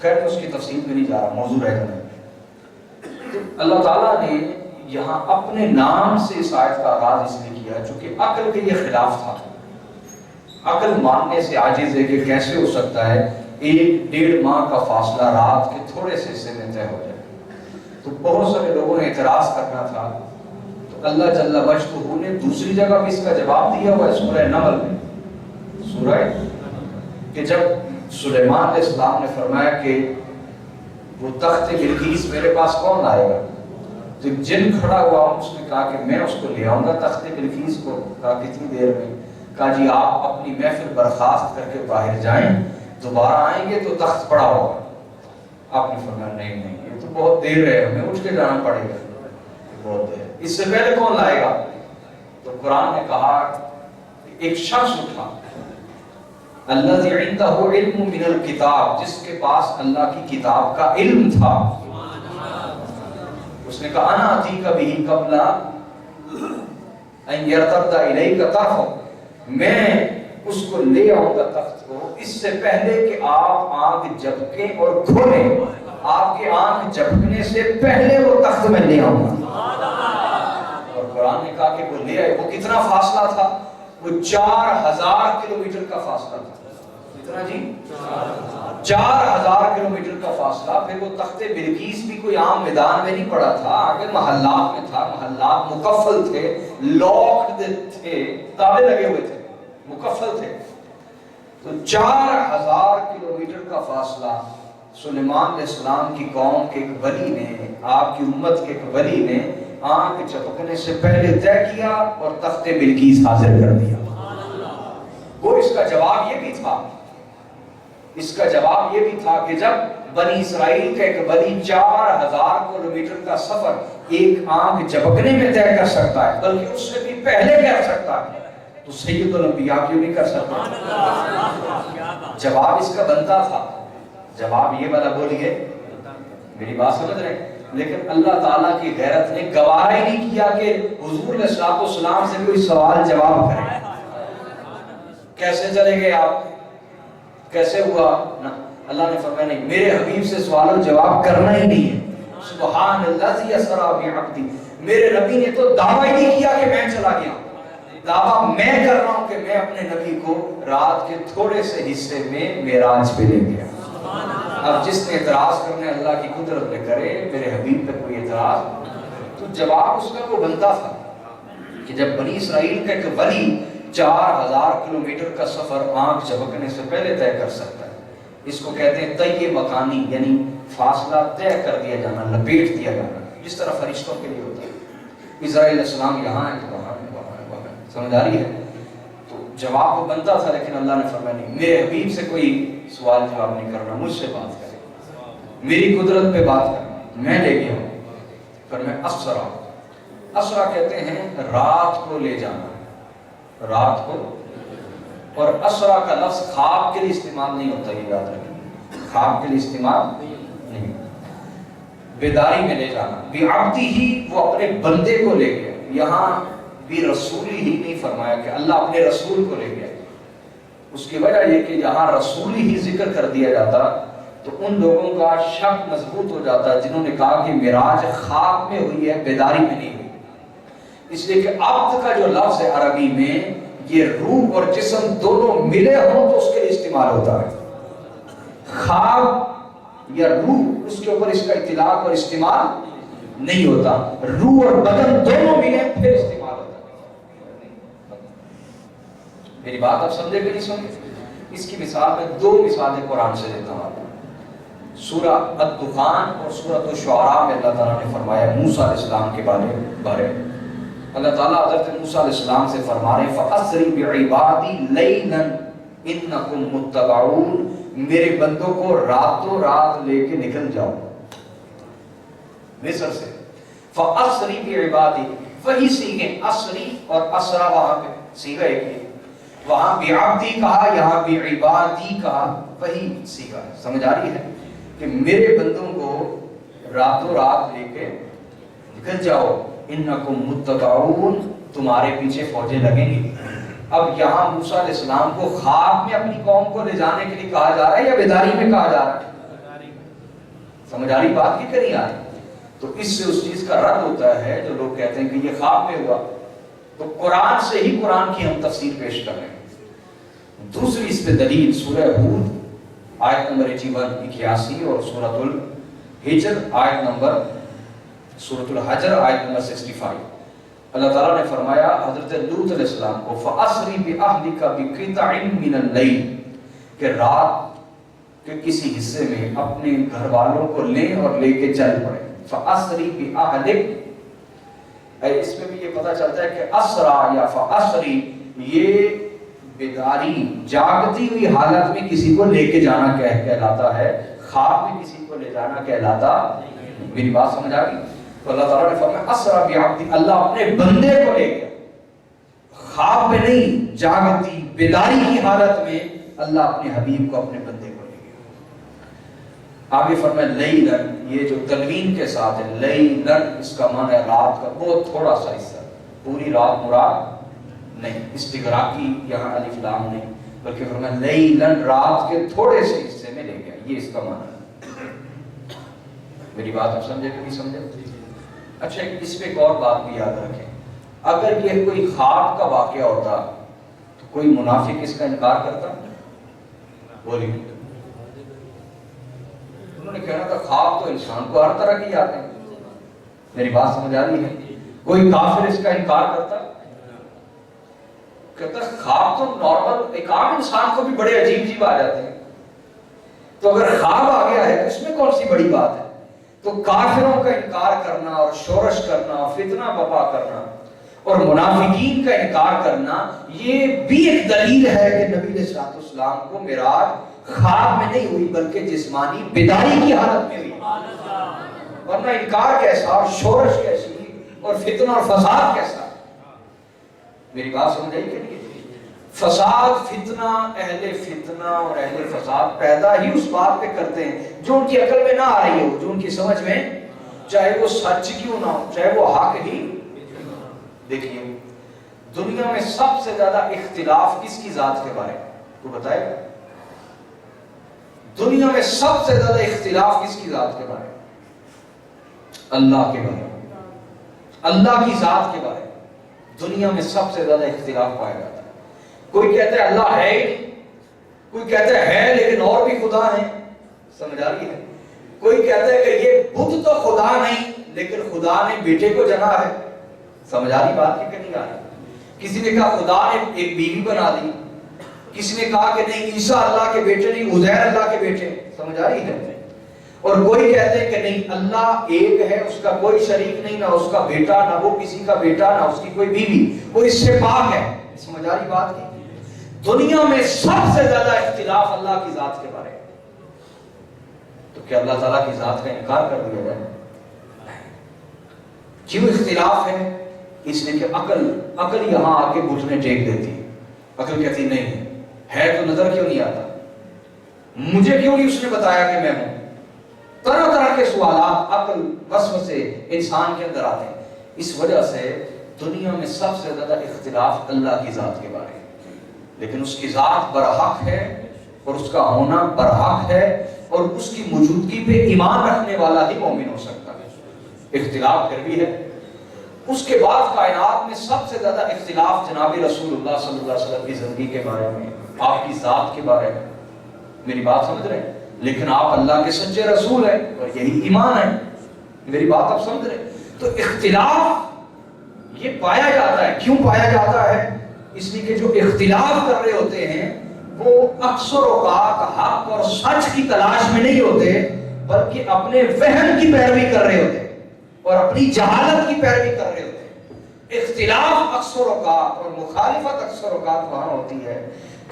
خیر میں اس کی تفصیل میں نہیں جا رہا، موضوع رہ گا۔ تو اللہ تعالیٰ نے یہاں اپنے نام سے اس آیت کا آغاز اس لیے کیا چونکہ عقل کے یہ خلاف تھا۔ عقل ماننے سے عاجز ہے کہ کیسے ہو سکتا ہے 1-1.5 ماہ کا فاصلہ رات کے تھوڑے سے حصے میں طے ہو جائے۔ تو بہت سارے لوگوں نے اعتراض کرنا تھا، تو اللہ جل وجہہ نے دوسری جگہ بھی اس کا جواب دیا ہوا ہے سورہ نمل میں، سورہ کہ جب سلیمان علیہ السلام نے فرمایا کہ وہ تخت بلقیس میرے پاس کون لائے گا، تو ایک جن کھڑا ہوا، اس نے کہا کہ میں اس کو لے آؤں گا تخت بلقیس کو۔ کہا کتنی دیر میں؟ کہا جی آپ اپنی محفل برخاست کر کے باہر جائیں، دوبارہ آئیں گے تو تخت پڑا ہوگا۔ آپ نے فرمایا نہیں یہ تو بہت دیر ہے، ہمیں اٹھ کے جانا پڑے گا، بہت دیر، اس سے پہلے کون لائے گا؟ تو قرآن نے کہا کہ ایک شخص اٹھا، الذی عندہ علم من الکتاب، جس کے پاس اللہ کی کتاب کا علم تھا۔ اس نے کہا انا اتیک بہ قبل ان یرتد الیک طرفہ، میں اس کو لے آؤں گا تخت کو اس سے پہلے کہ آپ آنکھ جھپکیں اور کھولیں، آپ کے آنکھ جھپکنے سے پہلے وہ تخت میں لے آؤں گا۔ اور قرآن نے کہا کہ وہ لے آئے۔ وہ کتنا فاصلہ تھا؟ وہ 4000 کلومیٹر کا فاصلہ تھا۔ کتنا جی؟ 4000 کلومیٹر کا فاصلہ۔ پھر وہ تخت بلقیس بھی کوئی عام میدان میں نہیں پڑا تھا، آگے محلات میں تھا، محلات مقفل تھے، لاکڈ تھے، تالے لگے ہوئے تھے، مقفل تھے۔ تو 4000 کلومیٹر کا فاصلہ سلیمان علیہ السلام کی قوم کے ایک ولی نے، آپ کی امت کے ایک ولی نے آنکھ جھپکنے سے پہلے طے کیا اور تخت بلقیس حاضر کر دیا۔ وہ اس کا جواب یہ بھی تھا، اس کا جواب یہ بھی تھا کہ جب بنی اسرائیل کا ایک ولی 4000 کلومیٹر کا سفر ایک آنکھ جھپکنے میں طے کر سکتا ہے، بلکہ اس سے بھی پہلے کر سکتا ہے، تو سید الانبیاء کیوں نہیں کر سکتا؟ جواب اس کا بنتا تھا، جواب یہ والا بولیے، میری بات سمجھ رہے ہیں؟ لیکن اللہ تعالیٰ کی غیرت نے گوارا ہی نہیں کیا کہ حضور علیہ السلام سے کوئی سوال جواب کرے۔ کیسے چلے گئے آپ؟ کیسے ہوا؟ اللہ نے فرمایا نہیں، میرے حبیب سے سوال و جواب کرنا ہی نہیں ہے۔ سبحان اللہ اسرا بعبدی، میرے نبی نے تو دعویٰ ہی نہیں کیا کہ میں چلا گیا، دعویٰ میں کر رہا ہوں کہ میں اپنے نبی کو رات کے تھوڑے سے حصے میں معراج پہ لے گیا۔ اب جس نے اعتراض کرنے اللہ کی قدرت پہ کرے، میرے حبیب پہ کوئی اعتراض، تو جواب اس کا وہ بنتا تھا کہ جب بنی اسرائیل کا ایک ولی 4000 کلومیٹر کا سفر آنکھ جھپکنے سے پہلے طے کر سکتا ہے، اس کو کہتے ہیں طی مکانی، یعنی فاصلہ طے کر دیا جانا، لپیٹ دیا جانا، جس طرح فرشتوں کے لیے ہوتا ہے۔ اسرائیل السلام یہاں ہے تو وہاں ہے، وہاں ہے، وہاں ہے، سمجھ آ رہی ہے؟ تو جواب وہ بنتا تھا، لیکن اللہ نے فرمایا نہیں، میرے حبیب سے کوئی سوال جواب نہیں کرنا، مجھ سے بات کرے، میری قدرت پہ بات کرنا، میں لے گیا ہوں۔ پھر میں اسرا، اسرا کہتے ہیں رات کو لے جانا، رات کو، اور اسرا کا لفظ خواب کے لیے استعمال نہیں ہوتا، یہ یاد رکھیں، خواب کے لیے استعمال نہیں، بیداری میں لے جانا۔ بعبدہ ہی، وہ اپنے بندے کو لے گیا، یہاں بھی رسولی ہی نہیں فرمایا کہ اللہ اپنے رسول کو لے گیا۔ اس کی وجہ یہ کہ یہاں رسولی ہی ذکر کر دیا جاتا تو ان لوگوں کا شک مضبوط ہو جاتا جنہوں نے کہا کہ معراج خواب میں ہوئی ہے، بیداری میں نہیں ہوئی، اس لیے کہ عبد کا جو لفظ ہے عربی میں، یہ روح اور جسم دونوں ملے ہوں تو اس کے لیے استعمال ہوتا ہے۔ خواب یا روح، اس کے اوپر اس کا اطلاق اور استعمال نہیں ہوتا، روح اور بدن دونوں ملے پھر استعمال ہوتا ہے۔ میری بات آپ سمجھے کہ نہیں سمجھے؟ اس کی مثال میں 2 مثالیں قرآن سے دیتا ہوں آپ کو۔ سورہ الدخان اور سورۃ الشعراء میں اللہ تعالیٰ نے فرمایا موسیٰ علیہ السلام کے بارے میں، اللہ تعالیٰ حضرت موسیٰ علیہ السلام سے فرما رہے ہیں فَأَسْرِ بِعِبَادِي لَيْلًا إِنَّكُمْ مُتَّبَعُونَ، میرے بندوں کو راتوں رات لے کے نکل جاؤ مصر سے۔ فَأَسْرِ بِعِبَادِي، وہی سیغے اسری اور اسرا، وہاں پہ سیغہ ایک ہے، وہاں بعبدی کہا، یہاں بعبادی کہا، وہی سیغہ ہے۔ سمجھ آ رہی ہے کہ میرے بندوں کو راتوں رات لے کے نکل جاؤ، انکم متبعون، تمہارے پیچھے فوجیں لگیں گی۔ اب یہاں موسیٰ علیہ السلام کو خواب میں اپنی قوم کو لے جانے کے لیے کہا جا رہا ہے یا بیداری میں کہا جا رہا ہے؟ سمجھ آ رہی بات کی کہ نہیں آ رہی؟ تو اس سے اس چیز کا رد ہوتا ہے جو لوگ کہتے ہیں کہ یہ خواب میں ہوا. تو قرآن سے ہی قرآن کی ہم تفسیر پیش کر رہے ہیں. دوسری اس پہ دلیل سورہ ہود آیت نمبر 81 اور سورۃ الحجر آیت نمبر سورۃ الحجر آیت نمبر 65. اللہ تعالیٰ نے فرمایا حضرت لوط علیہ السلام کو فَأَسْرِ بِأَهْلِكَ بِقِطَعٍ مِّنَ اللَّيْلِ کہ رات کے کسی حصے میں اپنے گھر والوں کو لیں اور لے کے چل پڑے. فَأَسْرِ بِأَهْلِكَ اس میں بھی یہ پتہ چلتا ہے کہ اسرا یا فَأَسْرِ یہ بیداری جاگتی ہوئی حالت میں کسی کو لے کے جانا کہلاتا ہے، خواب میں کسی کو لے جانا کہلاتا. میری بات سمجھ آ گئی؟ تو اللہ تعالیٰ نے فرمایا اسرا بعبدی، اللہ اپنے بندے کو لے گیا، خواب میں نہیں، جاگتی بیداری کی حالت میں اللہ اپنے حبیب کو اپنے بندے کو لے گیا. آگے فرمایا لیلن، یہ جو تنوین کے ساتھ ہے لیلن، اس کا معنی ہے رات کا بہت تھوڑا سا حصہ، پوری رات مراد نہیں، استغراقی یہاں الف لام نہیں، بلکہ فرمایا لیلن رات کے تھوڑے سے حصے میں لے گیا، یہ اس کا معنی ہے. میری بات آپ سمجھے کہ نہیں سمجھے؟ اچھا اس پہ ایک اور بات بھی یاد رکھیں، اگر یہ کوئی خواب کا واقعہ ہوتا تو کوئی منافق اس کا انکار کرتا؟ بولیے. انہوں نے کہنا تھا خواب تو انسان کو ہر طرح کی آتے ہیں. میری بات سمجھ آ رہی ہے؟ کوئی کافر اس کا انکار کرتا؟ کہتا خواب تو نارمل ایک عام انسان کو بھی بڑے عجیب عجیب آ جاتے ہیں، تو اگر خواب آ گیا ہے تو اس میں کون سی بڑی بات ہے؟ تو کافروں کا انکار کرنا اور شورش کرنا اور فتنہ بپا کرنا اور منافقین کا انکار کرنا یہ بھی ایک دلیل ہے کہ نبی علیہ السلام کو معراج خواب میں نہیں ہوئی بلکہ جسمانی بیداری کی حالت میں ہوئی. ورنہ انکار کیسا اور شورش کیسی اور فتنہ اور فساد کیسا؟ میری بات سمجھ آئی کہ نہیں؟ فساد فتنہ اور اہل فساد پیدا ہی اس بات پہ کرتے ہیں جو ان کی عقل میں نہ آ رہی ہو، جو ان کی سمجھ میں، چاہے وہ سچ کیوں نہ ہو، چاہے وہ حق ہی. دیکھیے دنیا میں سب سے زیادہ اختلاف کس کی ذات کے بارے میں؟ تو بتائے دنیا میں سب سے زیادہ اختلاف کس کی ذات کے بارے میں؟ اللہ کے بارے میں، اللہ کی ذات کے بارے میں دنیا میں سب سے زیادہ اختلاف پایا جاتا ہے. کوئی کہتا ہے اللہ ہے ہی نہیں، کوئی کہتا ہے لیکن اور بھی خدا ہیں. سمجھ آ رہی ہے؟ کوئی کہتا ہے کہ یہ بت تو خدا نہیں لیکن خدا نے بیٹے کو جنا ہے. سمجھ آ رہی بات کی کہ نہیں آ رہی؟ کسی نے کہا خدا نے ایک بیوی بنا دی، کسی نے کہا کہ نہیں عیسیٰ اللہ کے بیٹے نہیں عزیر اللہ کے بیٹے. سمجھ آ رہی ہے؟ اور کوئی کہتے ہیں کہ نہیں اللہ ایک ہے، اس کا کوئی شریک نہیں، نہ اس کا بیٹا، نہ وہ کسی کا بیٹا، نہ اس کی کوئی بیوی، وہ اس سے پاک ہے. سمجھ آ رہی بات کی؟ دنیا میں سب سے زیادہ اختلاف اللہ کی ذات کے بارے میں. تو کیا اللہ تعالیٰ کی ذات کا انکار کر دیا جائے؟ کیوں اختلاف ہے؟ اس لیے کہ عقل یہاں آ کے گھٹنے ٹیک دیتی ہے. عقل کہتی نہیں ہے تو نظر کیوں نہیں آتا، مجھے کیوں نہیں اس نے بتایا کہ میں ہوں. طرح طرح کے سوالات عقل وسوسے انسان کے اندر آتے ہیں. اس وجہ سے دنیا میں سب سے زیادہ اختلاف اللہ کی ذات کے بارے میں. لیکن اس کی ذات برحق ہے اور اس کا ہونا برحق ہے اور اس کی موجودگی پہ ایمان رکھنے والا ہی مومن ہو سکتا ہے. اختلاف پھر بھی ہے. اس کے بعد کائنات میں سب سے زیادہ اختلاف جناب رسول اللہ صلی اللہ علیہ وسلم کی زندگی کے بارے میں، آپ کی ذات کے بارے میں. میری بات سمجھ رہے ہیں؟ لیکن آپ اللہ کے سچے رسول ہیں اور یہی ایمان ہے. میری بات آپ سمجھ رہے ہیں؟ تو اختلاف یہ پایا جاتا ہے. کیوں پایا جاتا ہے؟ اس لیے کہ جو اختلاف کر رہے ہوتے ہیں وہ اکثر اوقات حق اور سچ کی تلاش میں نہیں ہوتے بلکہ اپنے وہم کی پیروی کر رہے ہوتے ہیں اور اپنی جہالت کی پیروی کر رہے ہوتے ہیں. اختلاف اکثر اوقات اور مخالفت اکثر اوقات وہاں ہوتی ہے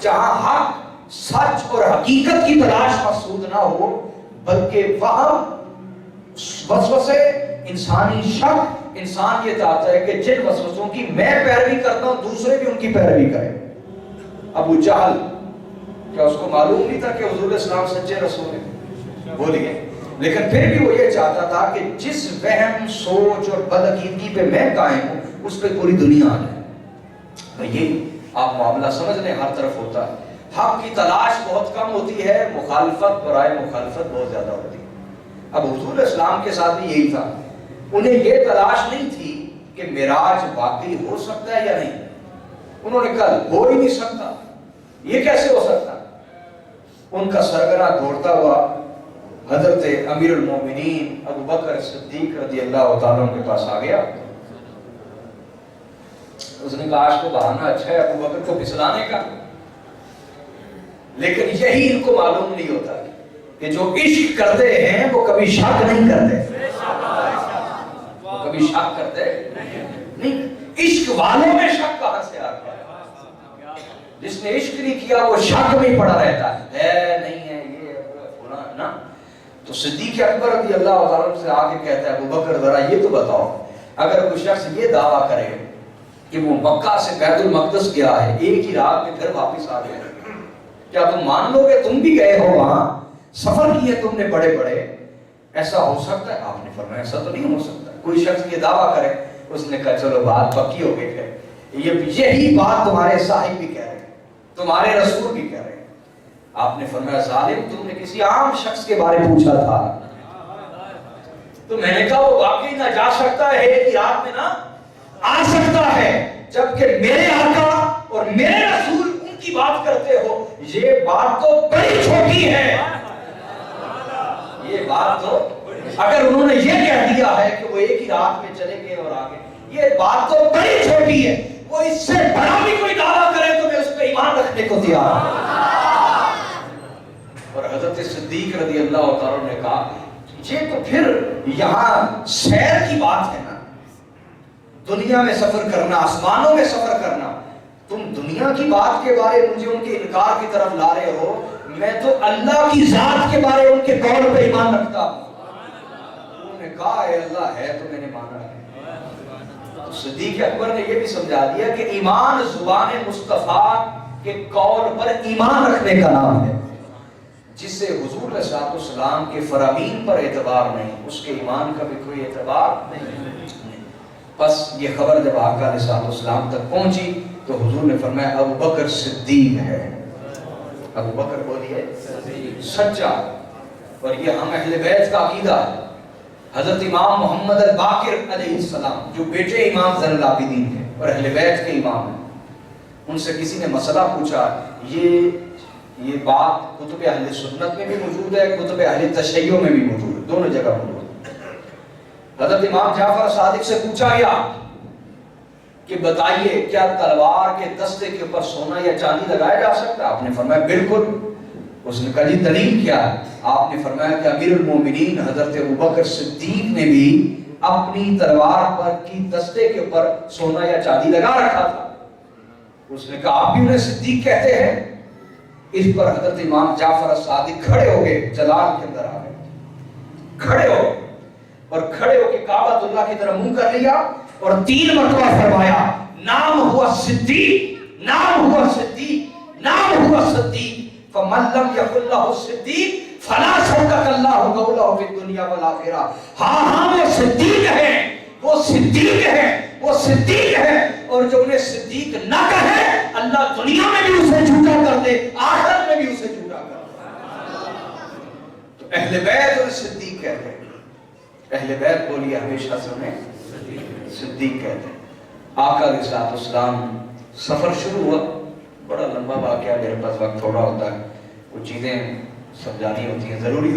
جہاں حق سچ اور حقیقت کی تلاش مقصود نہ ہو بلکہ وہم وسوسے انسانی شک. انسان یہ چاہتا ہے کہ جن وسوسوں کی میں پیروی کرتا ہوں دوسرے بھی ان کی پیروی کریں. ابو جہل کیا اس کو معلوم نہیں تھا کہ حضور اسلام سچے رسول ہیں؟ بولیے. لیکن پھر بھی وہ یہ چاہتا تھا کہ جس وہم سوچ اور بدعقیدگی پہ میں قائم ہوں اس پہ پوری دنیا آ جائے. یہ آپ معاملہ سمجھ لیں ہر طرف ہوتا ہے. حق کی تلاش بہت کم ہوتی ہے، مخالفت برائے مخالفت بہت زیادہ ہوتی ہے. اب حضور اسلام کے ساتھ بھی یہی تھا، انہیں یہ تلاش نہیں تھی کہ معراج واقعی ہو سکتا ہے یا نہیں، انہوں نے کہا ہو ہی نہیں سکتا، یہ کیسے ہو سکتا؟ ان کا سرگنا دوڑتا ہوا حضرت امیر المومنین ابو بکر صدیق رضی اللہ تعالیٰ عنہ کے پاس آ گیا۔ اس نے کہا آج تو بہانہ اچھا ہے ابو بکر کو پھسلانے کا، لیکن یہی ان کو معلوم نہیں ہوتا کہ جو عشق کرتے ہیں وہ کبھی شک نہیں کرتے، وہ کبھی شک کرتے نہیں۔ عشق والوں میں شک کہاں سے آتا ہے؟ جس نے عشق نہیں کیا وہ شک میں پڑا رہتا ہے نہیں ہے یہ ہونا نا۔ تو صدیق اکبر رضی اللہ تعالیٰ سے آ کے کہتا ہے ابو بکر ذرا یہ تو بتاؤ، اگر کوئی شخص یہ دعویٰ کرے کہ وہ مکہ سے بیت المقدس گیا ہے، ایک ہی رات میں پھر واپس آ گیا، کیا تم مان لو گے؟ تم بھی گئے ہو وہاں، سفر کیے تم نے بڑے بڑے، ایسا ہو سکتا ہے؟ آپ نے فرمایا ایسا تو نہیں ہو سکتا۔ کوئی شخص یہ دعویٰ کرے، اس نے کہا چلو بات پکی ہو گئی، پھر یہی بات تمہارے صاحب بھی کہہ رہے ہیں، تمہارے رسول بھی کہہ رہے ہیں۔ آپ نے فرمایا ظالم، تم نے کسی عام شخص کے بارے پوچھا تھا، تو میں نے کہا وہ واقعی نہ جا سکتا ہے کہ رات میں نہ آ سکتا ہے، جبکہ میرے آقا اور میرے رسول ان کی بات کرتے ہو، یہ بات تو بڑی چھوٹی ہے، یہ بات تو اگر انہوں نے یہ کہہ دیا ہے کہ وہ ایک ہی رات میں چلے گئے اور آگے، یہ بات تو بڑی چھوٹی ہے، وہ اس سے بڑا بھی کوئی دعویٰ کرے تو میں اس پہ ایمان رکھنے کو تیار ہوں۔ اور حضرت صدیق رضی اللہ تعالیٰ نے کہا یہ تو پھر یہاں سیر کی بات ہے نا، دنیا میں سفر کرنا، آسمانوں میں سفر کرنا، تم دنیا کی بات کے بارے مجھے ان کے انکار کی طرف لا رہے ہو، میں تو اللہ کی ذات کے بارے ان کے قول پہ ایمان رکھتا ہوں۔ انہوں نے کہا اے اللہ ہے تو میں نے مانا ہے۔ تو صدیق اکبر نے یہ بھی سمجھا دیا کہ ایمان زبان مصطفیٰ کے قول پر ایمان رکھنے کا نام ہے، جس سے حضور علیہ السلام کے فرامین پر اعتبار نہیں، اس کے ایمان کا بھی کوئی اعتبار نہیں۔ بس یہ خبر جب آقا علیہ السلام تک پہنچی تو حضور نے فرمایا ابو بکر صدیق ہے، ابو بکر بولیے سچا۔ اور یہ ہم اہل بیت کا عقیدہ ہے۔ حضرت امام محمد الباقر علیہ السلام جو بیٹے امام زین العابدین ہیں اور اہل بیت کے امام ہیں، ان سے کسی نے مسئلہ پوچھا، یہ بات کتب اہل سنت میں بھی موجود ہے، کتب اہل تشیع میں بھی موجود ہے، دونوں جگہ موجود ہے۔ حضرت امام جعفر صادق سے پوچھا گیا کہ بتائیے کیا تلوار کے دستے کے اوپر سونا یا چاندی لگایا جا سکتا ہے؟ آپ نے فرمایا بالکل۔ اس نے کہا جی دلیل کیا ہے؟ آپ نے فرمایا کہ امیر المومنین حضرت ابوبکر صدیق نے بھی اپنی تلوار پر کی دستے کے اوپر سونا یا چاندی لگا رکھا تھا۔ اس نے کہا آپ بھی انہیں صدیق کہتے ہیں؟ اس پر حضرت امام جعفر صادق کھڑے ہو گئے، جلال کے اندر آ گئے، کھڑے ہو اور کھڑے ہو کے کعبۃ اللہ کی طرف منہ کر لیا اور 3 مرتبہ فرمایا نام ہوا صدیق، نام ہوا صدیق، نام ہوا صدیق، فمن لم یقل له صدیق فلا صدق اللہ قولہ فی الدنیا والآخرہ۔ ہاں وہ صدیق ہے، وہ صدیق ہے، وہ صدیق ہے، اور جو انہیں صدیق نہ کہے اللہ دنیا میں بھی اسے جھوٹا کر دے، آخرت میں بھی اسے جھوٹا کر دے۔ تو اہل بیت انہیں صدیق کہتے ہیں، اہل بیت بولیے ہمیشہ سے انہیں صدیق کہتے ہیں۔ آقا علیہ السلام سفر شروع ہوا، بڑا لمبا واقعہ، میرے پاس وقت تھوڑا ہوتا ہے، کچھ چیزیں سمجھانی ہوتی ہیں ضروری۔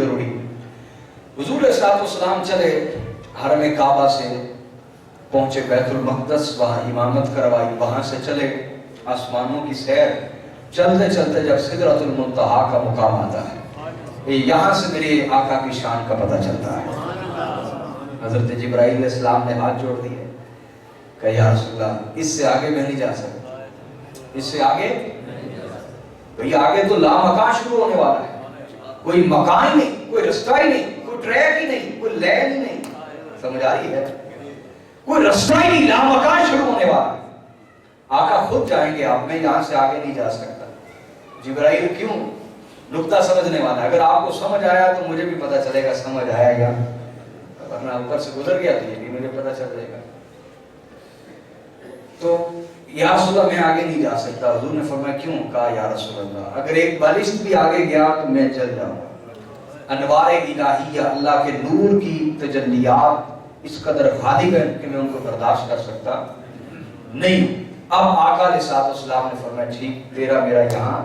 حضور علیہ السلام چلے، حرم کعبہ سے پہنچے بیت المقدس، وہاں امامت کروائی، وہاں سے چلے آسمانوں کی سیر، چلتے چلتے جب سدرۃ المنتہا کا مقام آتا ہے، یہاں سے میرے آقا کی شان کا پتہ چلتا ہے۔ حضرت جبرائیل علیہ السلام نے ہاتھ جوڑ دیے، کہا یا رسول اللہ اس سے آگے میں نہیں جا سکتا، اس سے آگے بھئی آگے تو لامکان شروع ہونے والا ہے، کوئی مکان ہی نہیں، کوئی رستہ ہی نہیں، کوئی ٹریک ہی نہیں، کوئی لین ہی نہیں، سمجھ آ رہی ہے؟ کوئی رستہ ہی نہیں، لامکان شروع ہونے والا ہے۔ آقا خود جائیں گے، آپ میں یہاں سے آگے نہیں جا سکتا۔ جبرائیل کیوں؟ نقطہ سمجھنے والا ہے، اگر آپ کو سمجھ آیا تو مجھے بھی پتہ چلے گا سمجھ آیا یا ورنہ اوپر سے گزر گیا تو یہ بھی مجھے پتہ چل جائے گا۔ تو یا رسول اللہ میں آگے نہیں جا سکتا۔ حضور نے فرمایا کیوں؟ کہا یا رسول اللہ اگر ایک بالشت بھی آگے گیا تو میں چل جاؤں گا۔ انوار الہیہ، اللہ کے نور کی تجلیات اس قدر غالب ہے کہ میں ان کو برداشت کر سکتا نہیں۔ اب آقا علیہ السلام نے فرمایا ٹھیک تیرا میرا یہاں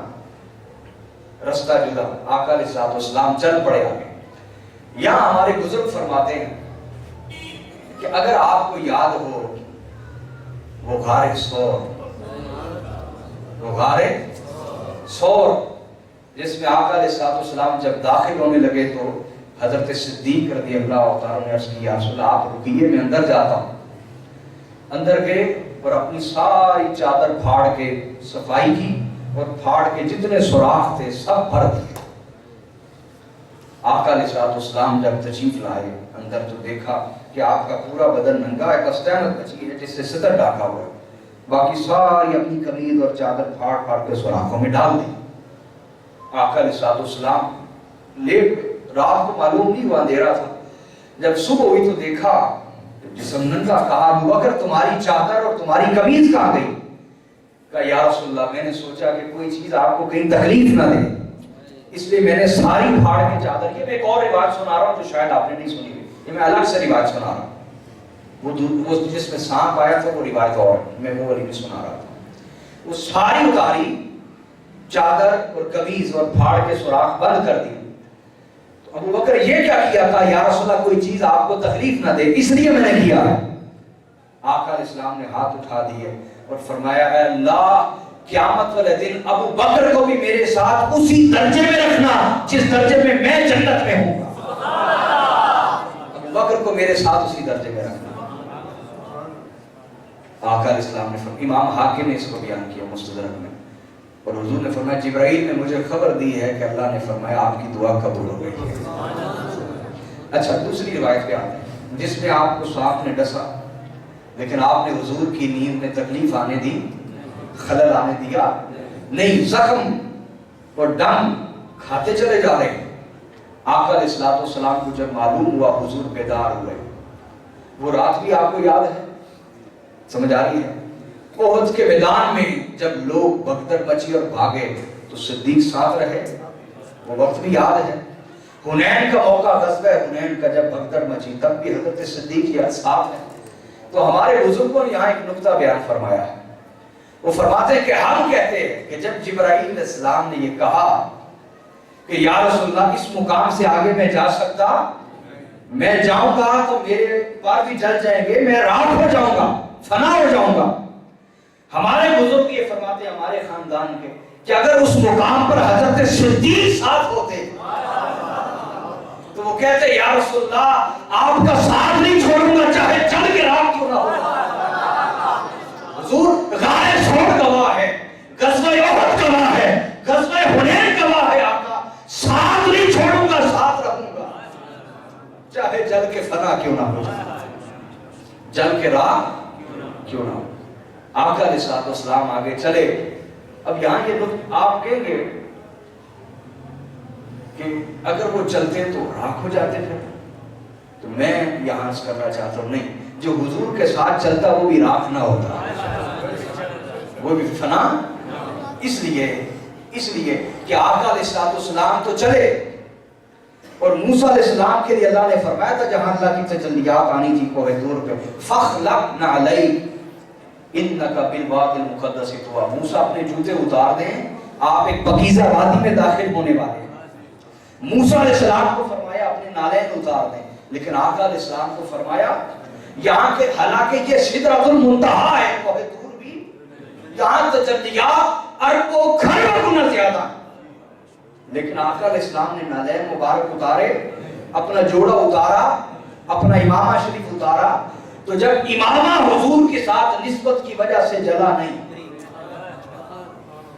رستہ جدا۔ آقا علیہ السلام چل پڑے آگے۔ یہاں ہمارے بزرگ فرماتے ہیں کہ اگر آپ کو یاد ہو وہ غار ثور، وہ غار ثور جس میں آقا علیہ السلام جب داخل ہونے لگے تو حضرت صدیق رضی اللہ تعالیٰ نے عرض کی یا رسول اللہ آپ رکیے میں اندر جاتا ہوں۔ اندر گئے اور اپنی ساری چادر پھاڑ کے صفائی کی اور پھاڑ کے جتنے سوراخ تھے سب بھر دیے۔ آقا علیہ السلام جب تشریف لائے اندر تو دیکھا کہ آپ کا پورا بدن ننگا ہے، کستینت بچی ہے جس سے ستر ڈھاکا ہوا ہے، باقی ساری اپنی قمید اور چادر پھاڑ پھاڑ کے سوراخوں میں ڈال دی۔ آقا علیہ السلام لیٹ گئے، رات کو معلوم نہیں ہوا اندھیرا تھا، جب صبح ہوئی تو دیکھا جسم ننگا۔ کہا ابو بکر تمہاری چادر اور تمہاری قمیض کہاں گئی؟ کہا یا رسول اللہ میں نے سوچا کہ کوئی چیز آپ کو کہیں تکلیف نہ دے اس لیے میں نے ساری پھاڑ کے چادر کی۔ میں ایک اور روایت سنا رہا ہوں جو شاید آپ نے نہیں سنی ہوئی، یہ میں الگ سے روایت سنا رہا ہوں، وہ جس میں سانپ آیا تھا وہ روایت اور میں وہ والی بھی سنا رہا تھا۔ وہ ساری اتاری چادر اور قمیض اور پھاڑ کے سوراخ بند کر دی۔ تو ابو بکر یہ کیا کیا تھا؟ یا رسول اللہ کوئی چیز آپ کو تکلیف نہ دے اس لیے میں نے کیا ہے۔ آقا علیہ السلام نے ہاتھ اٹھا دیے اور فرمایا اے اللہ قیامت والے دن ابو بکر کو بھی میرے ساتھ اسی درجے میں رکھنا جس درجے میں میں جنت میں ہوں گا۔ ابو بکر کو میرے ساتھ اسی درجے میں رکھنا۔ آقا علیہ السلام نے فرمایا، امام حاکم نے اس کو بیان کیا مستدرک میں، اور حضور نے فرمایا جبرائیل نے مجھے خبر دی ہے کہ اللہ نے فرمایا آپ کی دعا قبول ہو گئی ہے۔ اچھا دوسری روایت پہ آتے ہیں جس میں آپ کو سانپ نے ڈسا لیکن آپ نے حضور کی نیند میں تکلیف آنے دی، خلل آنے دیا نہیں، زخم اور دم کھاتے چلے جا رہے ہیں۔ آقا علیہ السلام کو جب معلوم ہوا حضور بیدار ہوئے، وہ رات بھی آپ کو یاد ہے، سمجھ آ رہی ہے؟ احد کے میدان میں جب لوگ بھگدڑ مچی اور بھاگے تو صدیق ساتھ رہے، وہ وقت بھی یاد ہے۔ حنین کا موقع، غزوہ حنین کا جب بھگدڑ مچی تب بھی حضرت صدیق یہ ساتھ ہے۔ تو ہمارے بزرگوں نے یہاں ایک نقطہ بیان فرمایا ہے، وہ فرماتے ہیں کہ ہم کہتے ہیں کہ جب جبرائیل علیہ السلام نے یہ کہا کہ یا رسول اللہ اس مقام سے آگے میں جا سکتا، میں جاؤں گا تو میرے پار بھی جل جائیں گے، میں راکھ ہو جاؤں گا، فنا ہو جاؤں گا۔ ہمارے بزرگ یہ فرماتے ہیں ہمارے خاندان کے کہ اگر اس مقام پر حضرت صدیق ساتھ ہوتے تو وہ کہتے یا رسول اللہ آپ کا ساتھ نہیں چھوڑوں گا چاہے جل کے راکھ کیوں نہ ہو۔ حضور غار ثور گواہ ہے، غزوہ احد گواہ ہے، غزوہ حنین گواہ ہے، آقا ساتھ نہیں چھوڑوں گا، ساتھ رہوں گا چاہے جل کے فنا کیوں نہ ہو جائے، جل کے راہ کیوں نہ ہو۔ آقا علیہ السلام آگے چلے۔ اب یہاں یہ لوگ آپ کہیں گے کہ اگر وہ چلتے تو راکھ ہو جاتے تھے، تو میں یہاں سے کرنا چاہتا ہوں نہیں، جو حضور کے ساتھ چلتا وہ بھی راکھ نہ ہوتا، وہ بھی فنا۔ اس لیے کہ آقا علیہ السلام تو چلے، اور موسیٰ علیہ السلام کے لیے اللہ نے فرمایا تھا جہاں اللہ کی تجلیات آنی تھی کوہ طور پہ، فَخْلَقْ نَعْلَيْكَ اِنَّكَ بِالْوَادِ الْمُقَدَّسِ طُوَىٰ، موسیٰ اپنے جوتے اتار دیں، آپ ایک پاکیزہ وادی میں داخل ہونے والے ہیں۔ موسیٰ علیہ السلام کو فرمایا اپنے نالین اتار دیں، لیکن آقا علیہ السلام کو فرمایا یہاں کے حالانکہ یہ سدرۃ المنتہا ہے کوہ طور بھی، یہاں تجلیات اربوں کھربوں گنا زیادہ، لیکن آقا علیہ السلام نے نالین مبارک اتارے، اپنا جوڑا اتارا، اپنا امامہ شریف اتارا، تو جب امامہ حضور کے ساتھ نسبت کی وجہ سے جلا نہیں،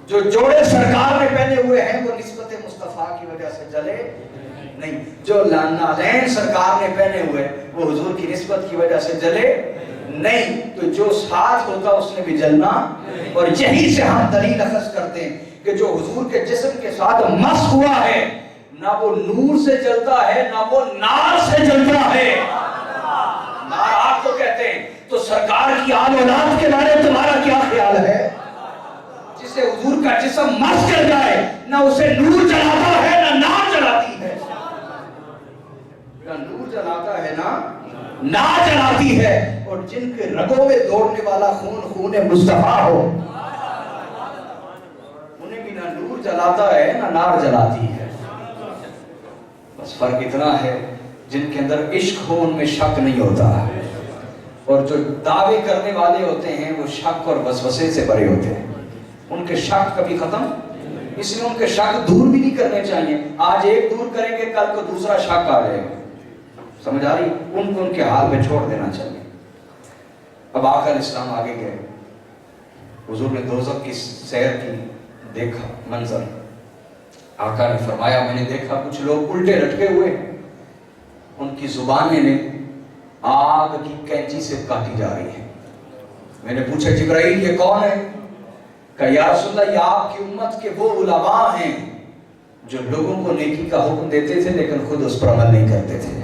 جو جوڑے سرکار نے پہنے ہوئے ہیں وہ نسبت مصطفیٰ کی وجہ سے جلے نہیں، جو نالین سرکار نے پہنے ہوئے وہ حضور کی نسبت کی وجہ سے جلے نہیں، تو جو ساتھ ہوتا اس نے بھی جلنا۔ اور یہی سے ہم دلیل اخذ کرتے ہیں کہ جو حضور کے جسم کے ساتھ مس ہوا ہے نہ وہ نور سے جلتا ہے نہ وہ نار سے جلتا ہے، نار آگ کو کہتے ہیں۔ تو سرکار کی آل اولاد کے بارے میں تمہارا کیا خیال ہے؟ جسے حضور کا جسم مس کر جائے نہ اسے نور جلاتا ہے نہ نار جلاتی ہے۔ نہ نور جلاتا ہے نہ جلاتی ہے، اور جن کے رگوں میں دوڑنے والا خون خون مصطفیٰ ہو انہیں بھی نہ نور جلاتا ہے نہ نار جلاتی ہے۔ بس فرق اتنا ہے جن کے اندر عشق ہو ان میں شک نہیں ہوتا، اور جو دعوے کرنے والے ہوتے ہیں وہ شک اور وسوسے سے بھرے ہوتے ہیں، ان کے شک کبھی ختم، اس لیے ان کے شک دور بھی نہیں کرنے چاہیے۔ آج ایک دور کریں گے کل کو دوسرا شک آ جائے گا، سمجھ آ رہی؟ ان کو ان کے حال میں چھوڑ دینا چاہیے۔ اب آقا علیہ السلام آگے گئے، حضور نے دوزخ کی سیر کی، دیکھا منظر، آقا نے فرمایا میں نے دیکھا کچھ لوگ الٹے لٹکے ہوئے، ان کی زبانیں نے آگ کی کینچی سے کاٹی جا رہی ہیں۔ میں نے پوچھا جبرائیل یہ کون ہے؟ کہ یا رسول اللہ یہ آپ کی امت کے وہ علماء ہیں جو لوگوں کو نیکی کا حکم دیتے تھے لیکن خود اس پر عمل نہیں کرتے تھے۔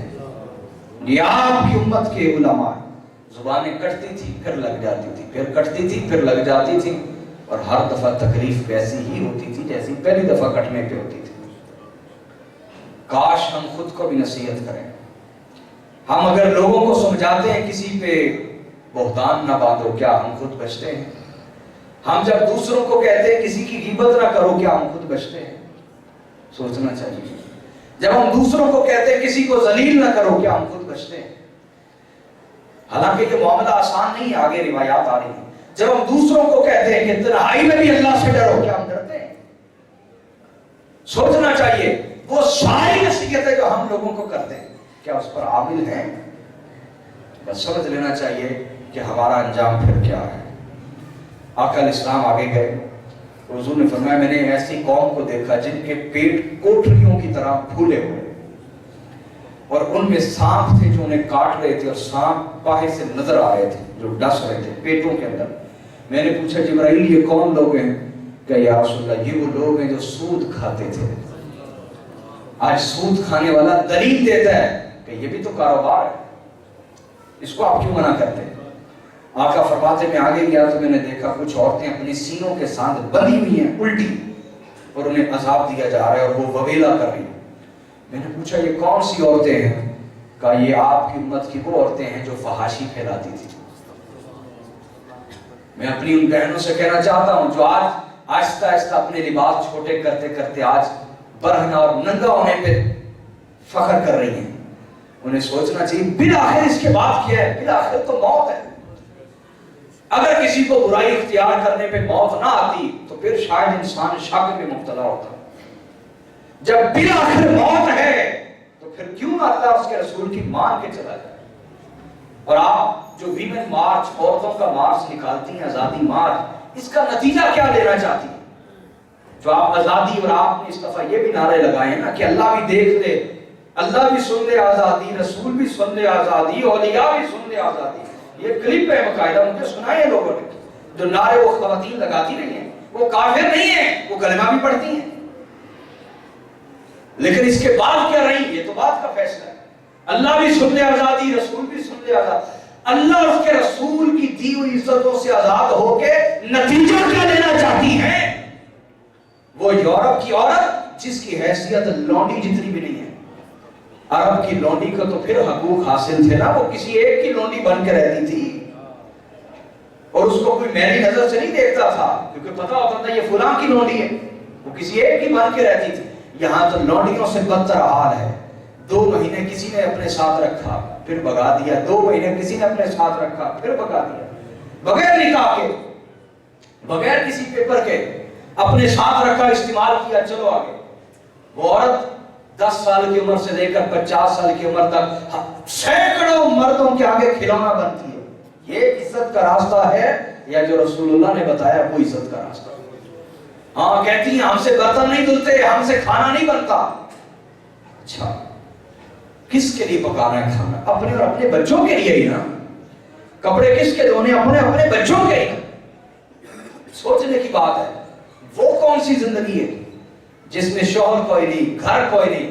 یہ آپ کی امت کے علماء، زبانیں کٹتی تھی پھر لگ جاتی تھی، پھر کٹتی تھی پھر لگ جاتی تھی، اور ہر دفعہ تکلیف ویسی ہی ہوتی تھی جیسی پہلی دفعہ کٹنے پہ ہوتی تھی۔ کاش ہم خود کو بھی نصیحت کریں، ہم اگر لوگوں کو سمجھاتے ہیں کسی پہ بہتان نہ باندھو، کیا ہم خود بچتے ہیں؟ ہم جب دوسروں کو کہتے ہیں کسی کی غیبت نہ کرو، کیا ہم خود بچتے ہیں؟ سوچنا چاہیے۔ جب ہم دوسروں کو کہتے ہیں کسی کو ذلیل نہ کرو، کیا ہم خود بچتے ہیں؟ حالانکہ یہ معاملہ آسان نہیں ہے، آگے روایات آ رہی ہیں۔ جب ہم دوسروں کو کہتے ہیں کہ تنہائی میں بھی اللہ سے ڈرو، کیا ہم ڈرتے ہیں؟ سوچنا چاہیے وہ ساری نصیحتیں جو ہم لوگوں کو کرتے ہیں کیا اس پر عامل ہیں؟ بس سمجھ لینا چاہیے کہ ہمارا انجام پھر کیا ہے۔ آقا علیہ السلام آگے گئے، حضور نے فرمایا میں نے ایسی قوم کو دیکھا جن کے پیٹ کوٹریوں کی طرح پھولے ہوئے، اور ان میں سانپ تھے جو انہیں کاٹ رہے تھے، اور سانپ پاہے سے نظر آ رہے تھے جو ڈس رہے تھے پیٹوں کے اندر۔ میں نے پوچھا جبرائیل یہ کون لوگ ہیں؟ کہ یا رسول اللہ یہ وہ لوگ ہیں جو سود کھاتے تھے۔ آج سود کھانے والا دلیل دیتا ہے کہ یہ بھی تو کاروبار ہے، اس کو آپ کیوں منع کرتے ہیں؟ آقا فرماتے میں آگے گیا تو میں نے دیکھا کچھ عورتیں اپنی سینوں کے ساتھ بندھی ہوئی ہیں الٹی، اور انہیں عذاب دیا جا رہا ہے اور وہ وویلا کر رہی ہیں۔ میں نے پوچھا یہ کون سی عورتیں ہیں؟ کہا یہ آپ کی امت کی وہ عورتیں ہیں جو فحاشی پھیلاتی تھی۔ میں اپنی ان بہنوں سے کہنا چاہتا ہوں جو آج آہستہ آہستہ اپنے لباس چھوٹے کرتے کرتے آج برہنہ اور ننگا ہونے پہ فخر کر رہی ہیں، انہیں سوچنا چاہیے بالآخر اس کے بعد کیا ہے؟ بالآخر تو موت ہے۔ اگر کسی کو برائی اختیار کرنے پہ موت نہ آتی تو پھر شاید انسان شک میں مبتلا ہوتا۔ جب بالآخر موت ہے تو پھر کیوں نہ اللہ اس کے رسول کی مان کے چلا جائے؟ اور آپ جو ویمن مارچ، عورتوں کا مارچ نکالتی ہیں، آزادی مارچ، اس کا نتیجہ کیا لینا چاہتی ہیں؟ جو آپ آزادی، اور آپ نے اس دفعہ یہ بھی نعرے لگائے ہیں نا کہ اللہ بھی دیکھ لے، اللہ بھی سن لے آزادی، رسول بھی سن لے آزادی، اولیاء بھی سن لے آزادی۔ یہ کلپ ہے باقاعدہ، مجھے سنائے ہیں لوگوں نے جو نعرے وہ خواتین لگاتی رہی ہیں، وہ کافر نہیں ہیں، وہ کلمہ بھی پڑھتی ہیں، لیکن اس کے بعد کیا رہی یہ تو بات کا فیصلہ ہے۔ اللہ بھی سن لے آزادی، رسول بھی سن لے آزادی، اللہ اس کے رسول کی دی ہوئی عزتوں سے آزاد ہو کے نتیجہ کیا لینا چاہتی ہیں؟ وہ یورپ کی عورت جس کی حیثیت لونڈی جتنی بھی نہیں ہے۔ عرب کی لونڈی کو تو پھر حقوق حاصل تھے نا، وہ کسی ایک کی لونڈی بن کے رہتی تھی، اور اس کو کوئی میری نظر سے نہیں دیکھتا تھا کیونکہ پتا ہوتا تھا یہ فلاں کی لونڈی ہے، وہ کسی ایک کی بن کے رہتی تھی۔ یہاں تو لونڈیوں سے بدتر حال ہے، 2 مہینے کسی نے اپنے ساتھ رکھا پھر بگا دیا، 2 مہینے کسی نے اپنے ساتھ رکھا پھر بگا دیا، بغیر نکاح کے، بغیر کسی پیپر کے اپنے ساتھ رکھا، استعمال کیا، چلو آگے۔ وہ عورت 10 سال کی عمر سے لے کر 50 سال کی عمر تک سینکڑوں مردوں کے آگے کھلونا بنتی ہے۔ یہ عزت کا راستہ ہے یا جو رسول اللہ نے بتایا وہ عزت کا راستہ؟ ہاں کہتی ہیں ہم سے برتن نہیں دھلتے، ہم سے کھانا نہیں بنتا۔ اچھا کس کے لیے پکانا ہے کھانا؟ اپنے اور اپنے بچوں کے لیے ہی نا۔ کپڑے کس کے دھونے؟ اپنے اپنے بچوں کے ہی۔ سوچنے کی بات ہے وہ کون سی زندگی ہے جس میں شوہر کوئی نہیں، گھر کوئی نہیں،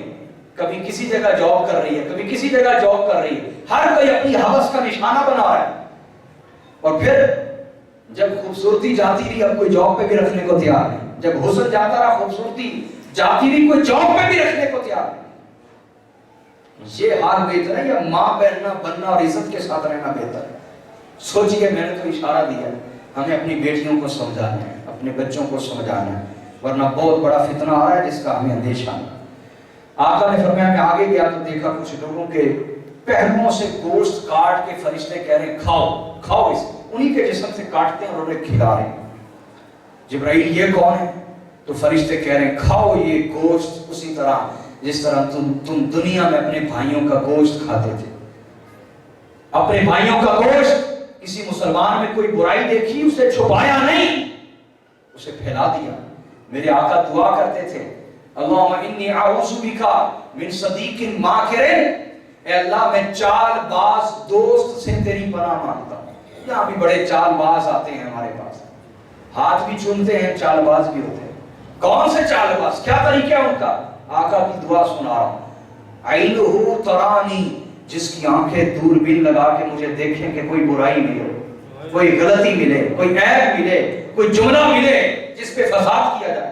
کبھی کسی جگہ جاب کر رہی ہے، کبھی کسی جگہ جاب کر رہی ہے، ہر کوئی اپنی ہوس کا نشانہ بنا رہا ہے، اور پھر جب خوبصورتی جاتی رہی اب کوئی جاب پہ بھی رکھنے کو تیار نہیں، جب حسن جاتا رہا خوبصورتی جاتی رہی کوئی جاب پہ بھی رکھنے کو تیار نہیں۔ یہ حال بہتر ہے یا ماں بننا اور عزت کے ساتھ رہنا بہتر ہے؟ سوچئے، میں نے تو اشارہ دیا، ہمیں اپنی بیٹیوں کو سمجھانا ہے، اپنے بچوں کو سمجھانا ہے، ورنہ بہت بڑا فتنہ آ رہا ہے جس کا ہمیں اندیشہ نہیں۔ آقا نے فرمایا میں آگے گیا تو دیکھا کچھ لوگوں کے پہلوؤں سے گوشت کاٹ کے فرشتے کہہ رہے ہیں کھاؤ کھاؤ، اس انہی کے جسم سے کاٹتے ہیں اور انہیں کھلا رہے ہیں۔ جبرائیل یہ کون ہے؟ تو فرشتے کہہ رہے ہیں کھاؤ یہ گوشت اسی طرح جس طرح تم دنیا میں اپنے بھائیوں کا گوشت کھاتے تھے۔ اپنے بھائیوں کا گوشت، کسی مسلمان میں کوئی برائی دیکھی اسے چھپایا نہیں، اسے پھیلا دیا۔ میرے آقا دعا کرتے تھے اللہم انی اعوذ بکا من صدیق ماکر، اے اللہ میں چال باز دوست سے تیری پناہ مانگتا ہوں۔ یہاں بھی بڑے چال باز آتے ہیں ہمارے پاس، ہاتھ بھی چومتے ہیں، چال باز بھی ہوتے ہیں۔ کون سے چال باز؟ کیا طریقہ ہے ان کا؟ آقا کی دعا سنا رہا ہوں، عینہ ترانی، جس کی آنکھیں دوربین لگا کے مجھے دیکھیں کہ کوئی برائی ملے، کوئی غلطی ملے، کوئی عیب ملے، کوئی جملہ ملے جس پہ فساد کیا جائے۔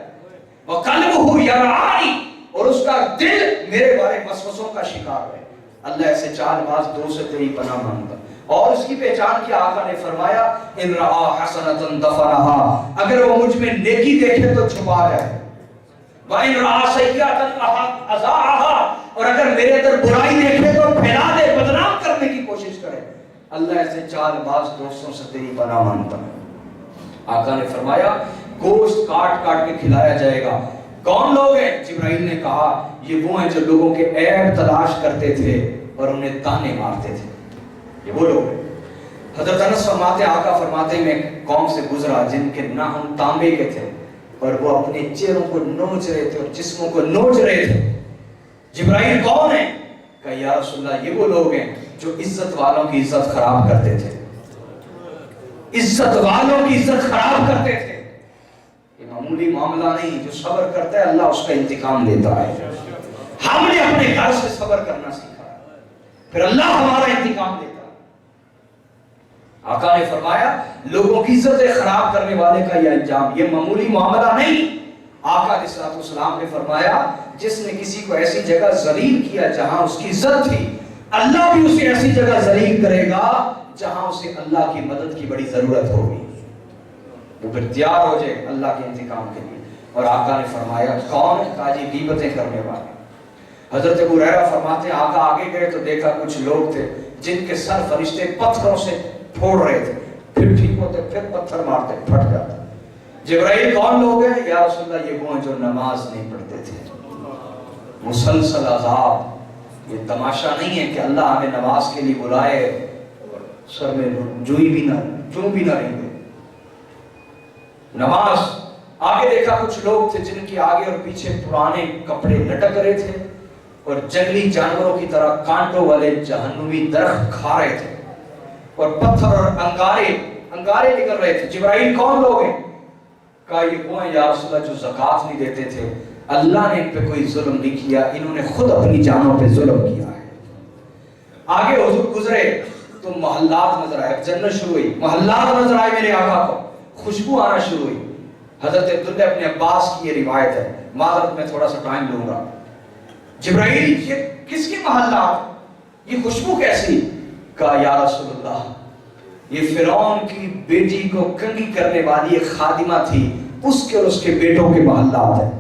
وقلبہ یرعانی، اور اس کا دل میرے بارے وسوسوں کا شکار ہے۔ اللہ ایسے چال باز دو سے تیری پناہ مانگتا۔ اور اس کی پہچان کی آقا نے فرمایا ان رعا حسنۃ دفنہا، اگر وہ مجھ میں نیکی دیکھے تو چھپا جائے، وَإِن رَعَا سَيِّئَةً أَذَاعَهَا، اور اگر میرے اندر برائی دیکھے تو پھیلا دے، بدنام کرنے کی کوشش کرے۔ اللہ ایسے چال باز دوستوں سے تیری پناہ مانگتا ہے۔ آقا نے فرمایا گوشت کاٹ کاٹ کے کھلایا جائے گا۔ کون لوگ ہیں؟ جبرائیل نے کہا یہ وہ ہیں جو لوگوں کے عیب تلاش کرتے تھے اور انہیں تانے مارتے تھے، یہ وہ لوگ ہیں۔ حضرت انس فرماتے، آقا فرماتے میں قوم سے گزرا جن کے ناخن تانبے کے تھے اور وہ اپنے چہروں کو نوچ رہے تھے اور جسموں کو نوچ رہے تھے۔ جبرائیل کون ہے؟ کہا یا رسول اللہ یہ وہ لوگ ہیں جو عزت والوں کی عزت خراب کرتے تھے، عزت والوں کی عزت خراب کرتے تھے۔ یہ معمولی معاملہ نہیں، جو صبر کرتا ہے اللہ اس کا انتقام لیتا ہے۔ ہم نے اپنے گھر سے صبر کرنا سیکھا، پھر اللہ ہمارا انتقام لیتا ہے۔ آقا نے فرمایا لوگوں کی عزتیں خراب کرنے والے کا یہ انجام، یہ معمولی معاملہ نہیں۔ آقا علیہ السلام نے فرمایا جس نے کسی کو ایسی جگہ ذلیل کیا جہاں اس کی عزت تھی، اللہ بھی اسے ایسی جگہ ذلیل کرے گا جہاں اسے اللہ کی مدد کی بڑی ضرورت ہوگی، وہ پھر تیار ہو جائے اللہ کے انتقام کے لیے۔ اور آقا نے فرمایا کون؟ تاجی غیبتیں کرنے والے۔ حضرت ابو ہریرہ فرماتے ہیں آقا آگے گئے تو دیکھا کچھ لوگ تھے جن کے سر فرشتے پتھروں سے پھوڑ رہے تھے، پھر ٹھیک ہوتے پھر پتھر مارتے پھٹ جاتے۔ جبرائیل کون لوگ ہیں؟ یا رسول اللہ یہ وہ ہیں جو نماز نہیں پڑھتے تھے، مسلسل عذاب۔ یہ تماشا نہیں ہے کہ اللہ ہمیں نماز کے لیے بلائے اور سر میں جوں بھی نہ رہیں گے نماز۔ آگے دیکھا کچھ لوگ تھے جن کی آگے اور پیچھے پرانے کپڑے لٹک رہے تھے اور جنگلی جانوروں کی طرح کانٹوں والے جہنمی درخت کھا رہے تھے اور پتھر اور انگارے نکل رہے تھے۔ جبرائیل کون لوگ ہیں؟ کہا یہ وہ ہیں یا رسول اللہ جو زکوٰۃ نہیں دیتے تھے، اللہ نے ان پہ کوئی ظلم نہیں کیا، انہوں نے خود اپنی جانوں پہ ظلم کیا ہے۔ آگے حضور گزرے تو محلات نظر آئے، جنت شروع ہوئی، محلات نظر آئے میرے آقا کو، خوشبو آنا شروع ہوئی۔ حضرت عبداللہ ابن عباس کی یہ روایت ہے، معذرت میں تھوڑا سا ٹائم لوں گا۔ جبرائیل یہ کس کی محلات، یہ خوشبو کیسی؟ کہا یا رسول اللہ یہ فرعون کی بیٹی کو کنگھی کرنے والی ایک خادمہ تھی، اس کے اور اس کے بیٹوں کے محلات ہیں۔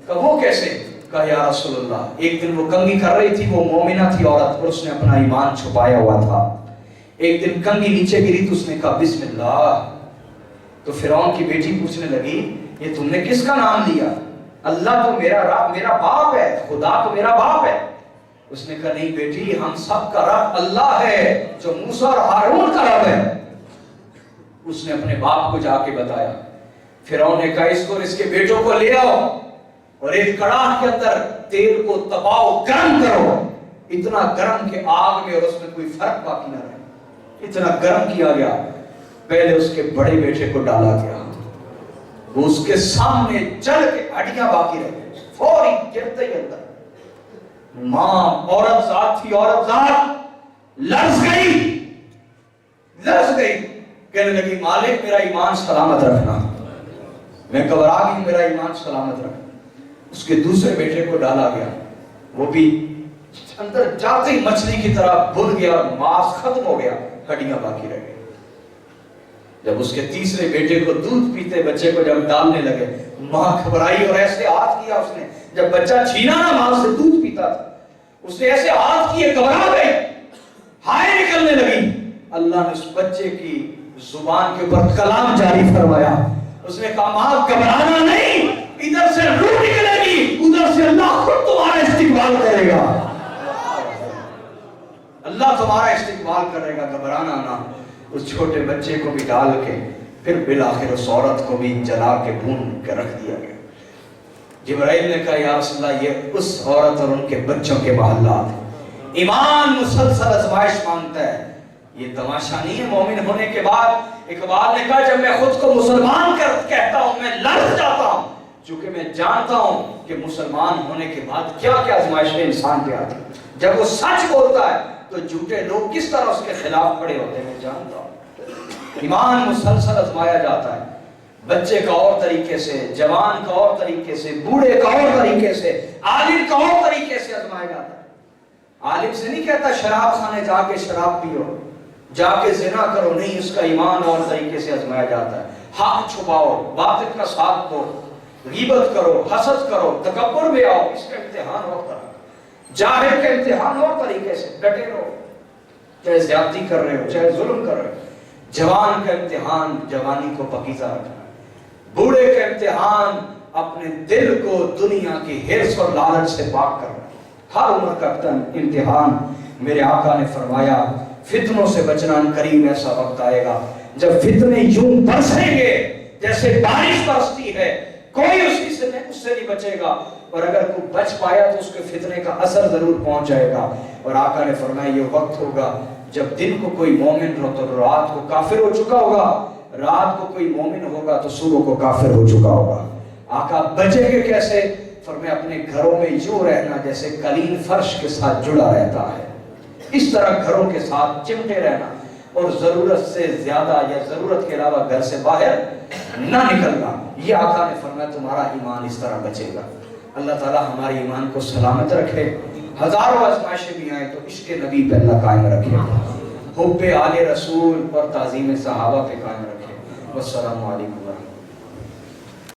کہا وہ کیسے؟ کہا یا رسول اللہ ایک دن وہ کنگھی کر رہی تھی، وہ مومنہ تھی عورت اور اس نے اپنا ایمان چھپایا ہوا تھا۔ ایک دن کنگھی نیچے گری تو اس نے کہا بسم اللہ، تو فرعون کی بیٹی پوچھنے لگی یہ تم نے کس کا نام لیا؟ اللہ تو میرا باپ ہے، خدا تو میرا باپ ہے۔ اس نے کہا نہیں بیٹی ہم سب کا رب اللہ ہے جو موسیٰ اور ہارون کا رب ہے۔ اس نے اپنے باپ کو جا کے بتایا۔ فرعون نے کہا اس کو اور اس کے بیٹوں کو لے آؤ اور ایک کڑاہ کے اندر تیل کو تپاؤ، گرم کرو، اتنا گرم کہ آگ میں اور اس میں کوئی فرق باقی نہ رہے۔ اتنا گرم کیا گیا، پہلے اس کے بڑے بیٹے کو ڈالا گیا، وہ اس کے سامنے جل کے ہڈیاں باقی رہ گئی، فوری گرتے ہی اندر۔ ماں عورت ذات تھی، عورت ذات لرز گئی، کہنے لگی مالک میرا ایمان سلامت رکھنا، میں گھبرا گئی، میرا ایمان سلامت رکھنا۔ اس کے دوسرے بیٹے کو ڈالا گیا، وہ بھی اندر جاتے ہی مچھلی کی طرح بھن گیا اور ماس ختم ہو گیا، ہڈیاں باقی رہ گئی۔ جب اس کے تیسرے بیٹے کو دودھ پیتے بچے کو جب ڈالنے لگے، ماں گھبرائی اور ایسے ہاتھ کیا اس نے، جب بچہ چھینا نا ماں سے دودھ پیتا تھا، اس نے ایسے ہاتھ کیے، گھبرا گئی، ہائے نکلنے لگی۔ اللہ نے اس بچے کی زبان کے اوپر کلام جاری فرمایا، اس نے کہا ماں گھبرانا نہیں، ادھر سے روح نکلے گی، ادھر سے اللہ خود تمہارا استقبال کرے گا، اللہ تمہارا استقبال کرے گا، گھبرانا نہ۔ اس چھوٹے بچے کو بھی ڈال کے پھر بالآخر اس عورت کو بھی جلا کے بھون کے رکھ دیا گیا۔ جبرائیل نے کہا یا رسول اللہ یہ اس عورت اور ان کے بچوں کے محلات ہیں۔ ایمان مسلسل آزمائش مانگتا ہے، یہ تماشا نہیں ہے مومن ہونے کے بعد۔ اقبال نے کہا جب میں خود کو مسلمان کہتا ہوں میں لرز جاتا ہوں، چونکہ میں جانتا ہوں کہ مسلمان ہونے کے بعد کیا کیا آزمائشیں انسان پہ آتی ہیں۔ جب وہ سچ بولتا ہے تو جھوٹے لوگ کس طرح اس کے خلاف کھڑے ہوتے ہیں، میں جانتا ہوں۔ ایمان مسلسل آزمایا جاتا ہے، بچے کا اور طریقے سے، جوان کا اور طریقے سے، بوڑھے کا اور طریقے سے، عالم کا اور طریقے سے آزمایا جاتا ہے۔ عالم سے نہیں کہتا شراب خانے جا کے شراب پیو، جا کے زنا کرو، نہیں، اس کا ایمان اور طریقے سے آزمایا جاتا ہے۔ حق چھپاؤ، باطل کا ساتھ دو، غیبت کرو، حسد کرو، تکبر میں آؤ، اس کا امتحان اور طرح، جاہل کا امتحان اور طریقے سے، ڈٹے رہو، چاہے زیادتی کر رہے ہو چاہے ظلم کر رہے ہو۔ جوان کا امتحان جوانی کو پاکیزہ رکھنا، بوڑھے کا امتحان اپنے دل کو دنیا کی حرص اور لالچ سے پاک کرنا۔ ہر عمر کا امتحان۔ میرے آقا نے فرمایا فتنوں سے بچنا، قریب ایسا وقت آئے گا جب فتنے یوں برسیں گے جیسے بارش برستی ہے، کوئی اس سے نہیں بچے گا، اور اگر کوئی بچ پایا تو اس کے فتنے کا اثر ضرور پہنچ جائے گا۔ اور آقا نے فرمایا یہ وقت ہوگا جب دن کو کوئی مومن ہو تو رات کو کافر ہو چکا ہوگا، رات کو کوئی مومن ہوگا تو صبح کو کافر ہو چکا ہوگا۔ آقا بچے گے کیسے؟ فرمایا اپنے گھروں میں یوں رہنا جیسے قلیل فرش کے ساتھ جڑا رہتا ہے، اس طرح گھروں کے ساتھ چمٹے رہنا، اور ضرورت سے زیادہ یا ضرورت کے علاوہ گھر سے باہر نہ نکلنا۔ یہ آقا نے فرمایا تمہارا ایمان اس طرح بچے گا۔ اللہ تعالی ہمارے ایمان کو سلامت رکھے، ہزاروں آزمائشیں بھی آئیں تو عشق نبی پہ اللہ قائم رکھے، حب آل رسول اور تعظیم صحابہ پہ قائم رکھے۔ والسلام علیکم ورحمۃ اللہ۔